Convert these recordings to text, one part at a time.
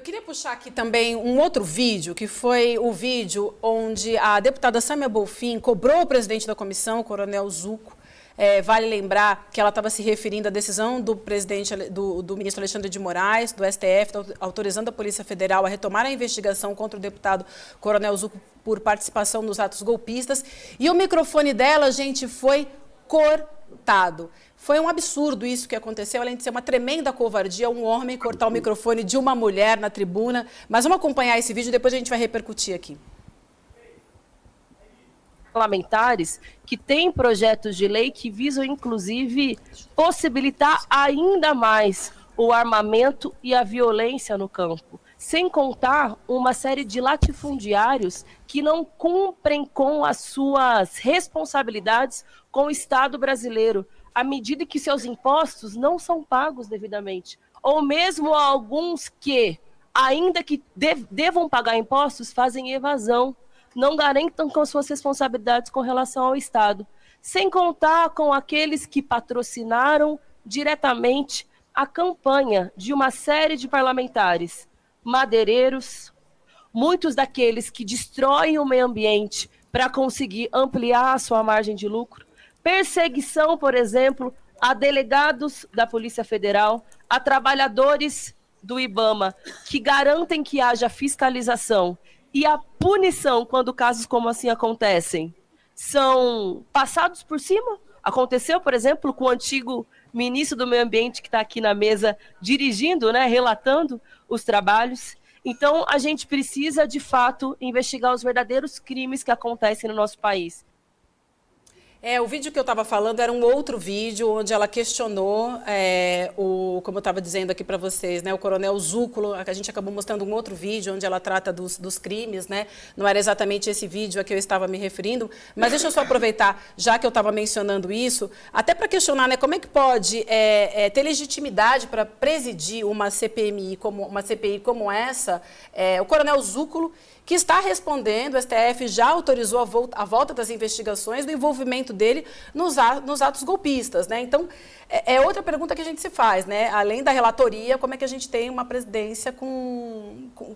Eu queria puxar aqui também um outro vídeo, que foi o vídeo onde a deputada Sâmia Bonfim cobrou o presidente da comissão, o coronel Zucco. Vale lembrar que ela estava se referindo à decisão do do ministro Alexandre de Moraes, do STF, autorizando a Polícia Federal a retomar a investigação contra o deputado coronel Zucco por participação nos atos golpistas. E o microfone dela, gente, foi cortado. Foi um absurdo isso que aconteceu, além de ser uma tremenda covardia, um homem cortar o microfone de uma mulher na tribuna. Mas vamos acompanhar esse vídeo e depois a gente vai repercutir aqui. Parlamentares que têm projetos de lei que visam, inclusive, possibilitar ainda mais o armamento e a violência no campo. Sem contar uma série de latifundiários que não cumprem com as suas responsabilidades com o Estado brasileiro, à medida que seus impostos não são pagos devidamente. Ou mesmo alguns que, ainda que devam pagar impostos, fazem evasão, não garantam com suas responsabilidades com relação ao Estado. Sem contar com aqueles que patrocinaram diretamente a campanha de uma série de parlamentares, madeireiros, muitos daqueles que destroem o meio ambiente para conseguir ampliar a sua margem de lucro, perseguição, por exemplo, a delegados da Polícia Federal, a trabalhadores do IBAMA, que garantem que haja fiscalização e a punição quando casos como assim acontecem são passados por cima. Aconteceu, por exemplo, com o antigo ministro do Meio Ambiente que está aqui na mesa dirigindo, relatando os trabalhos. Então, a gente precisa, de fato, investigar os verdadeiros crimes que acontecem no nosso país. O vídeo que eu estava falando era um outro vídeo onde ela questionou, como eu estava dizendo aqui para vocês, o coronel Zucco. A gente acabou mostrando um outro vídeo onde ela trata dos crimes, Não era exatamente esse vídeo a que eu estava me referindo, mas deixa eu só aproveitar, já que eu estava mencionando isso, até para questionar, como é que pode ter legitimidade para presidir uma CPI como essa, o coronel Zucco, que está respondendo, o STF já autorizou a volta das investigações do envolvimento dele nos atos golpistas, Então, é outra pergunta que a gente se faz, Além da relatoria, como é que a gente tem uma presidência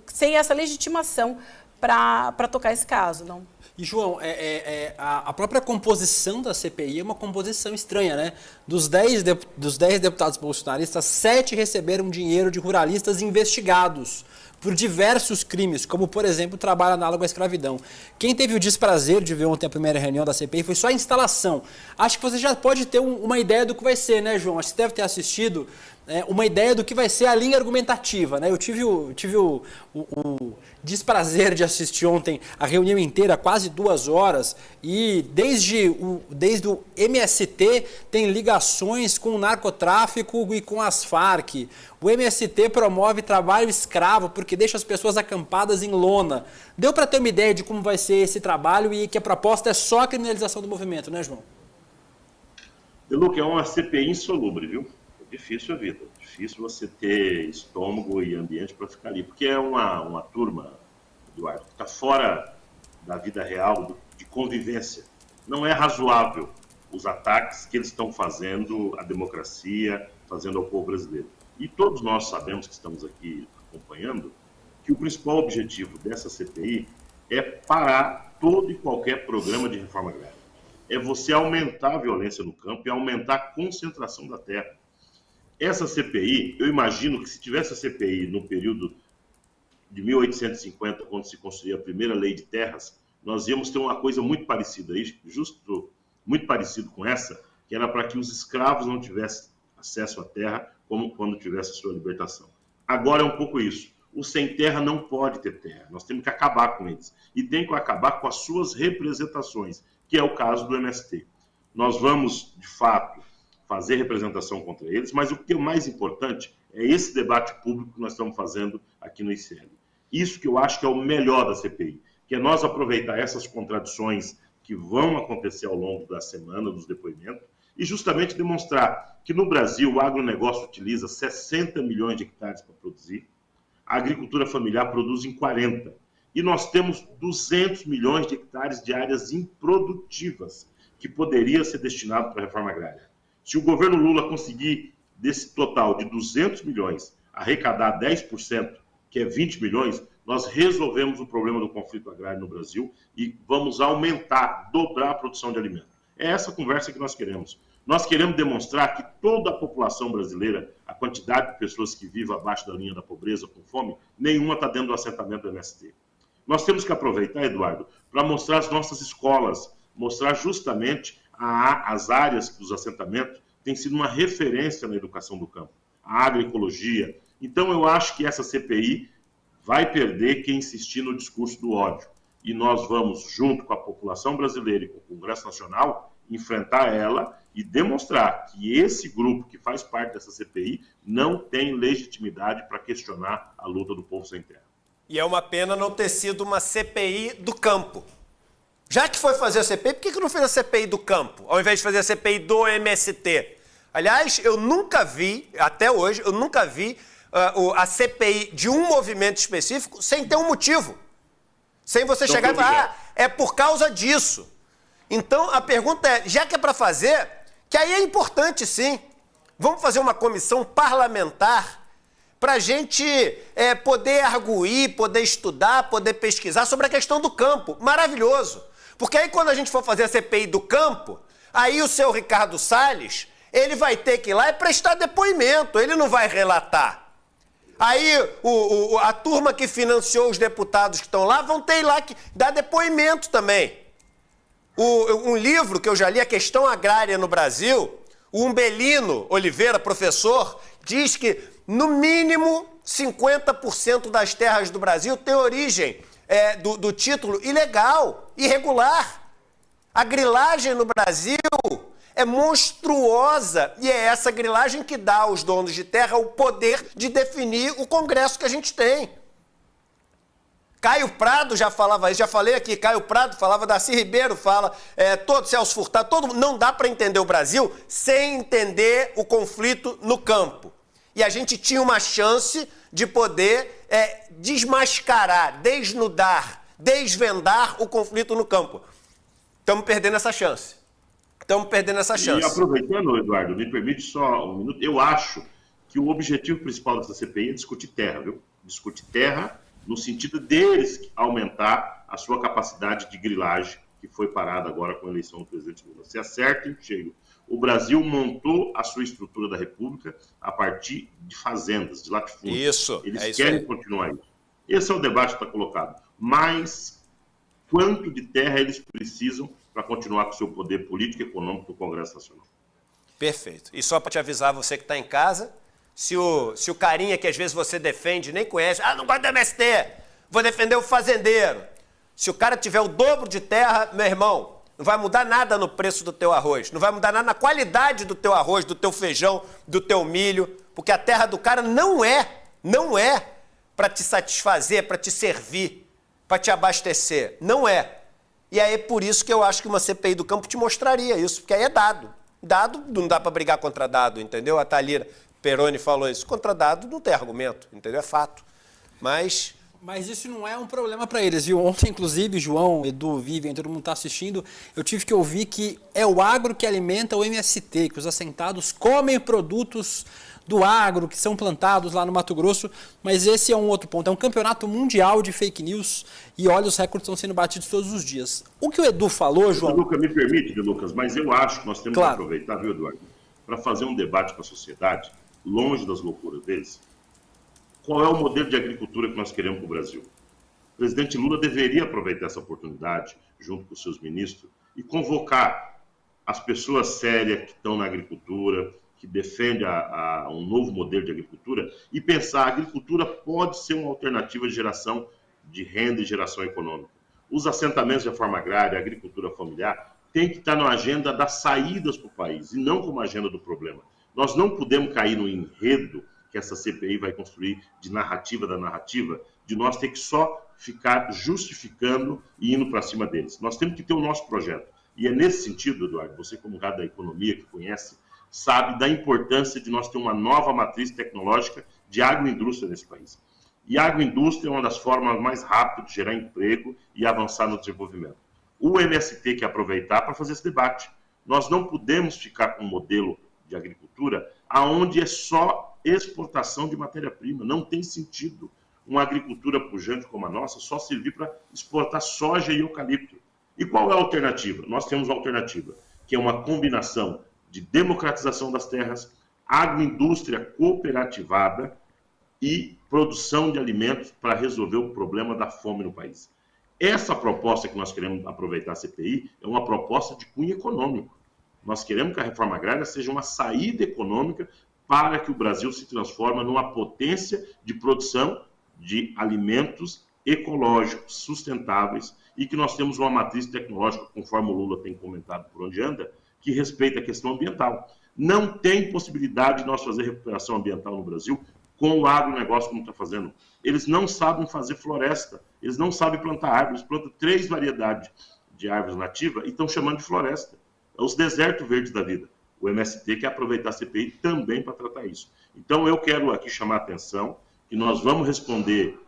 sem essa legitimação para tocar esse caso, não? E, João, a própria composição da CPI é uma composição estranha, Dos 10 deputados bolsonaristas, 7 receberam dinheiro de ruralistas investigados por diversos crimes, como, por exemplo, o trabalho análogo à escravidão. Quem teve o desprazer de ver ontem a primeira reunião da CPI foi só a instalação. Acho que você já pode ter uma ideia do que vai ser, João? Acho que você deve ter assistido uma ideia do que vai ser a linha argumentativa, Eu tive o desprazer de assistir ontem a reunião inteira, quase 2 horas, e desde o MST tem ligações com o narcotráfico e com as Farc. O MST promove trabalho escravo porque deixa as pessoas acampadas em lona. Deu para ter uma ideia de como vai ser esse trabalho e que a proposta é só a criminalização do movimento, João? Luca, é uma CPI insolúvel, viu? É difícil a vida. É difícil você ter estômago e ambiente para ficar ali. Porque é uma turma, Eduardo, que está fora da vida real, de convivência. Não é razoável os ataques que eles estão fazendo à democracia, fazendo ao povo brasileiro. E todos nós sabemos que estamos aqui acompanhando que o principal objetivo dessa CPI é parar todo e qualquer programa de reforma agrária. É você aumentar a violência no campo e aumentar a concentração da terra. Essa CPI, eu imagino que se tivesse a CPI no período de 1850, quando se construía a primeira lei de terras, nós íamos ter uma coisa muito parecida, muito parecido com essa, que era para que os escravos não tivessem acesso à terra como quando tivesse a sua libertação. Agora é um pouco isso. O sem terra não pode ter terra. Nós temos que acabar com eles. E tem que acabar com as suas representações, que é o caso do MST. Nós vamos, de fato, fazer representação contra eles, mas o que é mais importante é esse debate público que nós estamos fazendo aqui no ICL. Isso que eu acho que é o melhor da CPI, que é nós aproveitar essas contradições que vão acontecer ao longo da semana, dos depoimentos, e justamente demonstrar que no Brasil o agronegócio utiliza 60 milhões de hectares para produzir, a agricultura familiar produz em 40, e nós temos 200 milhões de hectares de áreas improdutivas que poderia ser destinado para a reforma agrária. Se o governo Lula conseguir, desse total de 200 milhões, arrecadar 10%, que é 20 milhões, nós resolvemos o problema do conflito agrário no Brasil e vamos aumentar, dobrar a produção de alimentos. É essa conversa que nós queremos. Nós queremos demonstrar que toda a população brasileira, a quantidade de pessoas que vivem abaixo da linha da pobreza, com fome, nenhuma está dentro do assentamento do MST. Nós temos que aproveitar, Eduardo, para mostrar as nossas escolas, mostrar justamente as áreas dos assentamentos têm sido uma referência na educação do campo, a agroecologia. Então, eu acho que essa CPI vai perder quem insistir no discurso do ódio. E nós vamos, junto com a população brasileira e com o Congresso Nacional, enfrentar ela e demonstrar que esse grupo que faz parte dessa CPI não tem legitimidade para questionar a luta do povo sem terra. E é uma pena não ter sido uma CPI do campo. Já que foi fazer a CPI, por que não fez a CPI do campo, ao invés de fazer a CPI do MST? Aliás, eu nunca vi, até hoje, eu nunca vi a CPI de um movimento específico sem ter um motivo. Sem você chegar e falar, é por causa disso. Então, a pergunta é, já que é para fazer, que aí é importante sim, vamos fazer uma comissão parlamentar para a gente poder arguir, poder estudar, poder pesquisar sobre a questão do campo. Maravilhoso. Porque aí quando a gente for fazer a CPI do campo, aí o seu Ricardo Salles, ele vai ter que ir lá e prestar depoimento, ele não vai relatar. Aí a turma que financiou os deputados que estão lá vão ter lá que dar depoimento também. Um livro que eu já li, A Questão Agrária no Brasil, o Umbelino Oliveira, professor, diz que no mínimo 50% das terras do Brasil tem origem do título ilegal, irregular. A grilagem no Brasil é monstruosa e é essa grilagem que dá aos donos de terra o poder de definir o Congresso que a gente tem. Caio Prado já falava isso, já falei aqui, Caio Prado falava, Darcy Ribeiro fala, todo Celso Furtado, todo mundo. Não dá para entender o Brasil sem entender o conflito no campo. E a gente tinha uma chance de poder desmascarar, desnudar, desvendar o conflito no campo. Estamos perdendo essa chance. Estamos perdendo essa chance. E aproveitando, Eduardo, me permite só um minuto. Eu acho que o objetivo principal dessa CPI é discutir terra, viu? Discutir terra no sentido deles aumentar a sua capacidade de grilagem, que foi parada agora com a eleição do presidente Lula. Se acerta em cheio. O Brasil montou a sua estrutura da República a partir de fazendas, de latifúndios. Isso, eles querem continuar isso. Esse é o debate que está colocado. Mas quanto de terra eles precisam para continuar com o seu poder político e econômico do Congresso Nacional? Perfeito. E só para te avisar, você que está em casa, se o carinha que às vezes você defende nem conhece, não gosto do MST, vou defender o fazendeiro. Se o cara tiver o dobro de terra, meu irmão, não vai mudar nada no preço do teu arroz, não vai mudar nada na qualidade do teu arroz, do teu feijão, do teu milho, porque a terra do cara não é para te satisfazer, para te servir, para te abastecer. Não é. E aí é por isso que eu acho que uma CPI do campo te mostraria isso, porque aí é dado. Dado, não dá para brigar contra dado, entendeu? A Thalira Peroni falou isso. Contra dado não tem argumento, entendeu? É fato. Mas isso não é um problema para eles, viu? Ontem, inclusive, João, Edu, Vivian, todo mundo está assistindo, eu tive que ouvir que é o agro que alimenta o MST, que os assentados comem produtos do agro que são plantados lá no Mato Grosso, mas esse é um outro ponto. É um campeonato mundial de fake news e olha, os recordes estão sendo batidos todos os dias. O que o Edu falou, João... Lucas, me permite, Lucas, mas eu acho que nós temos que aproveitar, viu, Eduardo, para fazer um debate com a sociedade, longe das loucuras deles. Qual é o modelo de agricultura que nós queremos para o Brasil? O presidente Lula deveria aproveitar essa oportunidade, junto com os seus ministros, e convocar as pessoas sérias que estão na agricultura, que defendem um novo modelo de agricultura, e pensar que a agricultura pode ser uma alternativa de geração de renda e geração econômica. Os assentamentos de reforma agrária, a agricultura familiar, tem que estar na agenda das saídas para o país, e não como agenda do problema. Nós não podemos cair no enredo que essa CPI vai construir de narrativa da narrativa, de nós ter que só ficar justificando e indo para cima deles. Nós temos que ter o nosso projeto. E é nesse sentido, Eduardo, você como cara da economia que conhece, sabe da importância de nós ter uma nova matriz tecnológica de agroindústria nesse país. E a agroindústria é uma das formas mais rápidas de gerar emprego e avançar no desenvolvimento. O MST quer aproveitar para fazer esse debate. Nós não podemos ficar com um modelo de agricultura aonde é só exportação de matéria-prima. Não tem sentido. uma agricultura pujante como a nossa só servir para exportar soja e eucalipto. E qual é a alternativa? Nós temos uma alternativa, que é uma combinação de democratização das terras, agroindústria cooperativada e produção de alimentos para resolver o problema da fome no país. Essa proposta que nós queremos aproveitar a CPI é uma proposta de cunho econômico. Nós queremos que a reforma agrária seja uma saída econômica para que o Brasil se transforme numa potência de produção de alimentos ecológicos, sustentáveis, e que nós temos uma matriz tecnológica, conforme o Lula tem comentado por onde anda, que respeita a questão ambiental. Não tem possibilidade de nós fazer recuperação ambiental no Brasil com o agronegócio como está fazendo. Eles não sabem fazer floresta, eles não sabem plantar árvores, plantam 3 variedades de árvores nativas e estão chamando de floresta. É os desertos verdes da vida. O MST quer aproveitar a CPI também para tratar isso. Então eu quero aqui chamar a atenção que nós vamos responder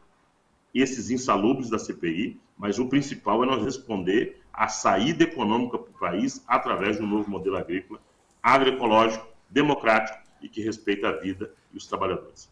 esses insalubres da CPI, mas o principal é nós responder a saída econômica para o país através de um novo modelo agrícola, agroecológico, democrático e que respeita a vida e os trabalhadores.